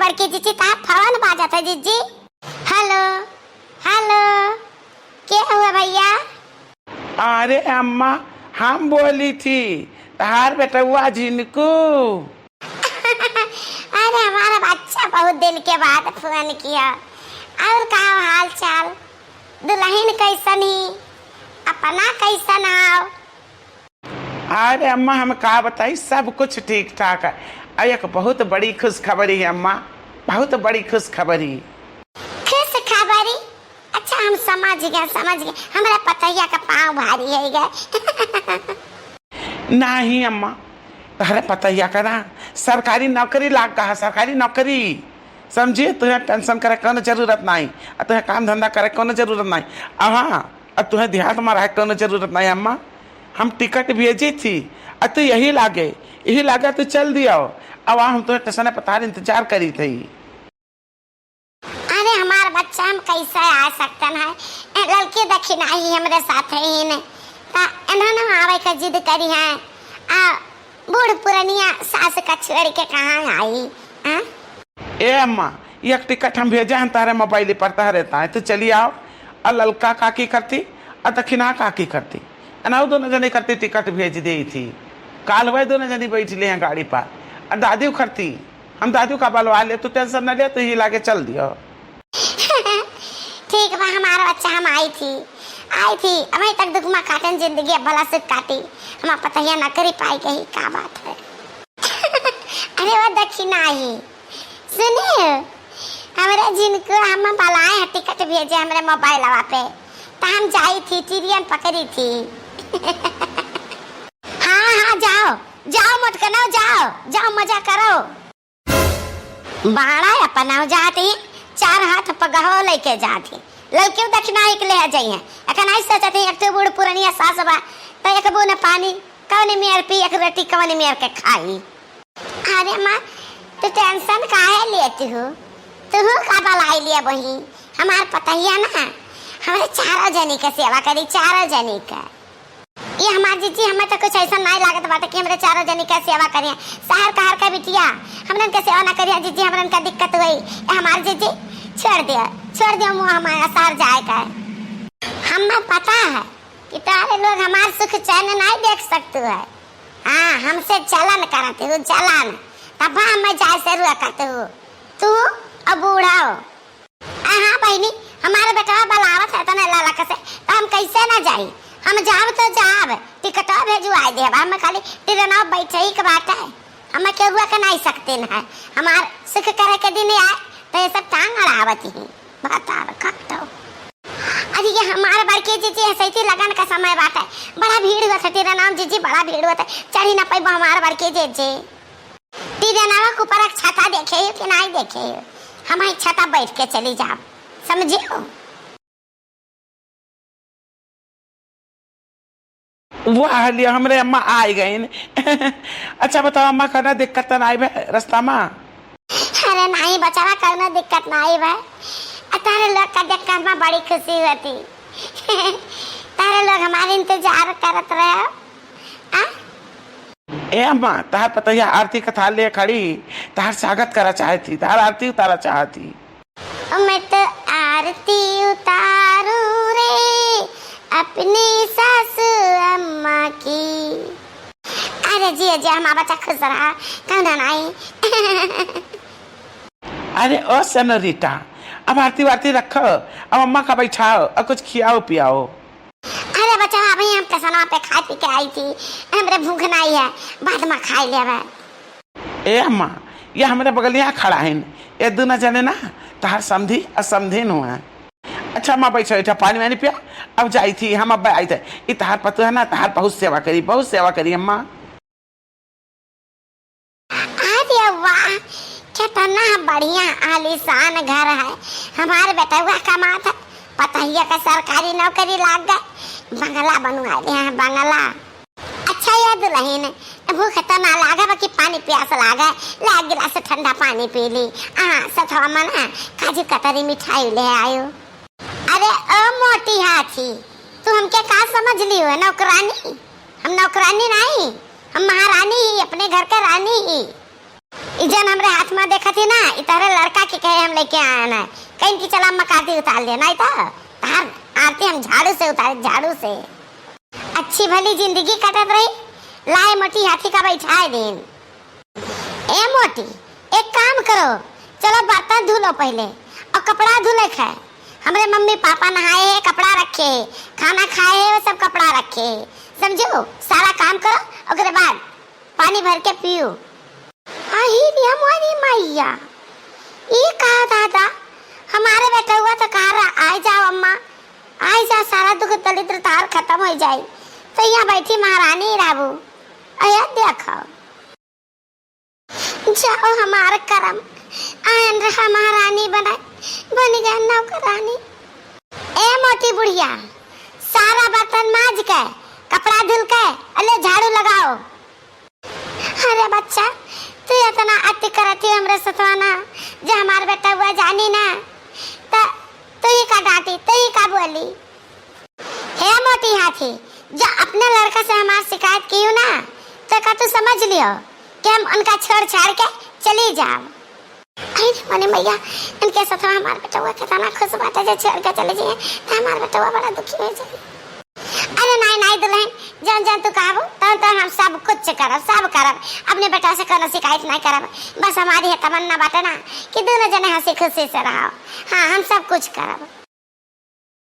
बड़की जीजी तार फोन बाजत है जीजी। हेलो हेलो, क्या हुआ भैया? अरे अम्मा, हम बोली थी तार बेटुआ जिनको। अरे हमारा बच्चा बहुत दिन के बाद फोन किया। और का हाल चाल? दुल्हन कैसन ही, अपना कैसन आओ? अरे अम्मा, हम का बताई, सब कुछ ठीक ठाक है। एक बहुत बड़ी खुशखबरी है अम्मा, बहुत बड़ी खुशखबरी। खुशखबरी? अच्छा हम समझ गए। हमारा पतैया का पाँव भारी है गए। नहीं अम्मा, तुम्हारे पतैया का ना सरकारी नौकरी लाग का है, सरकारी नौकरी। समझिए, तुम्हें टेंशन करे कोनो जरूरत नहीं, और तुम्हें काम धंधा करे कोनो जरूरत नहीं। अब तुम्हें देहात में रहे कोनो जरूरत नहीं अम्मा। हम टिकट भेजी थी और तू यही लागे तो चल दिया। अब हम तुम्हें स्टेशन पर इंतजार करी थी। अरे हमारा बच्चा हम कैसे आ सकते हैं? लड़की देखी नहीं हमारे साथ है इन्होंने आवे का जिद करी है। बूढ़ पुरानिया सास का छोड़ के कहाँ आई? ए अम्मा, एक टिकट हम भेजे हैं तारे मोबाइल पर रहता है, तो चली आओ। और ललका काकी करती और दक्षिणा काकी करती, अनाउ दोनों जने करती टिकट भेज दी थी। काल वह दोनों जनी बैठ ले हैं गाड़ी पर, और दादी करती। हम दादी का बलवा ले, तू टेंशन न ले, तो ही लाके चल दियो। ठीक बा, हमारा बच्चा हम आई थी अभी तक दुख में काटन जिंदगी भला से काटी। हम पता ही ना करी पाई कहीं का बात है। अरे वो दक्षिणा ही सुनिए, हमारे जिनको हम बलाए हैं टिकट भेजे हमारे मोबाइल पे, तो हम जाई थी ट्रेन पकड़ी थी। हाँ जाओ मत करो, जाओ मजा करो। बाड़ा अपना जाती चार हाथ पगहो लेके जाती। लड़के दक्षिणा एक ले जाइए। अखन आई सोचते एक तो बूढ़ पुरानिया सास बा, तो एक बून पानी कौन मेर पी, एक रोटी कौन मेर के खाई। अरे माँ, तू टेंशन काहे लेती हो? तू का बलाई लिया वही? हमार पता ही है ना, हमारे चारों जनी का सेवा करी, चारों जनी का। ये हमार जीजी हमें तो कुछ ऐसा नहीं लागत बाटे कि हमारे चारों जनी का सेवा करिए। शहर कहर का बिटिया हमरन के सेवा ना करिए जीजी, हमरन का दिक्कत हुई। हमार जीजी छोड़ दिया मुँह हमारा शहर जाए का। हमें पता है कि तारे लोग हमार सुख चैन नहीं देख सकते है। हाँ, हमसे जलन करते हो, जलन। तब हमें जाए से रुआ करते हो तू अब बूढ़ा हो। हाँ बहनी, हमारे बेटा बलावत है तो ना लाला से, तो हम कैसे ना जाई? हम जाब तो जाब, टिकट भेजवाई दे। हम खाली ट्रेन बैठे ही के बात है, हम के रुआ के नहीं सकते ना। हमार सुख करे के दिन आए तो ये सब टांग अड़ावती ही बताओ कब तो। अरे ये हमारे बड़के जीजी ऐसे ही लगन का समय बात है, बड़ा भीड़ हुआ था ट्रेन जीजी, बड़ा भीड़ हुआ था, चढ़ी ना पाई हमारे बड़के जीजी। ट्रेन के ऊपर एक छता देखे कि नहीं देखे? हम छता बैठ के चली जाओ, समझियो। वाह लिया, हमरे अम्मा आ गए। अच्छा बताओ अम्मा, करना दिक्कत तो नहीं है रास्ता में? अरे नहीं बचावा, करना दिक्कत नहीं है। तारे लोग का देखकर में बड़ी खुशी होती। तारे लोग हमारे इंतजार करत रहे। ए अम्मा, तार पता है आरती कथा ले खड़ी, तार स्वागत करा चाहती, तार आरती उतारा चाहती। मैं तो आरती उतारू रे अपनी सासू अम्मा की। अरे जी हमारा बच्चा खुश रहा, कहना नहीं। अरे ओ सनोरीटा, अब आरती वारती रखो, अब अम्मा का बैठाओ और कुछ खियाओ पियाओ। अरे बच्चा अभी हम स्टेशन पे खा पी के आई थी, हमरे भूख नहीं है, बाद में खाई लेबे। ए अम्मा, ये हमारे बगल यहाँ खड़ा है, ये दोनों जने ना तार समधी असमधीन हुआ। अच्छा अम्मा बैठो, पानी वानी पिया। अब जाई थी हम, अब आई थे। ये तार पतो है ना, तार बहुत सेवा करी अम्मा। अरे वाह, कितना बढ़िया आलीशान घर है। हमारे बेटा हुआ कमाता, पता ही है का सरकारी नौकरी लाग गए, बंगला बनवा दिया है बंगला। अच्छा ये दुल्हन भूख तो ना लागा, बाकी पानी प्यास लागा, ला गिलास ठंडा पानी पी ली। सथवा मना काजू कतरी मिठाई ले आयो। अरे ओ मोटी हाथी, तू हमके का समझ ली हो? नौकरानी? हम नौकरानी नहीं, हम महारानी ही, अपने घर का रानी ही। जन हमरे हाथ में देखा थी ना इतरे लड़का के कहे हम लेके आया ना कहीं की चला मकाती उतार ले नहीं तो तार आरती हम झाड़ू से उतारे झाड़ू से अच्छी भली जिंदगी कटत रही लाए मोटी हाथी का बैठाए दिन ए मोटी एक काम करो चलो बर्तन धो लो पहले और कपड़ा धुले खाए हमरे मम्मी पापा नहाए है कपड़ा रखे खाना खाए है वो सब कपड़ा रखे समझो सारा काम करो उसके बाद पानी भर के पियो हमारी मैया ये कहा दादा हमारे बेटा हुआ तो कहा आ जाओ अम्मा आ जाओ सारा दुख दरिद्र तार खत्म हो जाए तो यहाँ बैठी महारानी राबू अया देखो जाओ हमारा करम आयन रहा महारानी बन गया नौकरानी ए मोटी बुढ़िया सारा बर्तन माज के कपड़ा धुल के अले झाड़ू लगाओ अरे बच्चा तू इतना अति करती हमरे सतवाना जो हमारे बेटा हुआ जानी ना तो ही का डांटी तो ही का बोली हे मोटी हाथी जो अपने लड़का से हमारी शिकायत की ना तो का तू समझ लियो कि हम उनका छोड़ छाड़ के चली जाओ मने मैया इनके साथ हमारे बेटा हुआ कितना खुश बात है जो छोड़ के चले जाए तो हमारे बेटा हुआ बड़ा दुखी हो जाए अरे नहीं दुल्हन जन जन तू कहबो तो हम सब कुछ करब अपने बेटा से कोनो शिकायत नहीं करब बस हमारी है तमन्ना बात है ना कि दोनों जने हंसी खुशी से रहो हाँ हम सब कुछ करब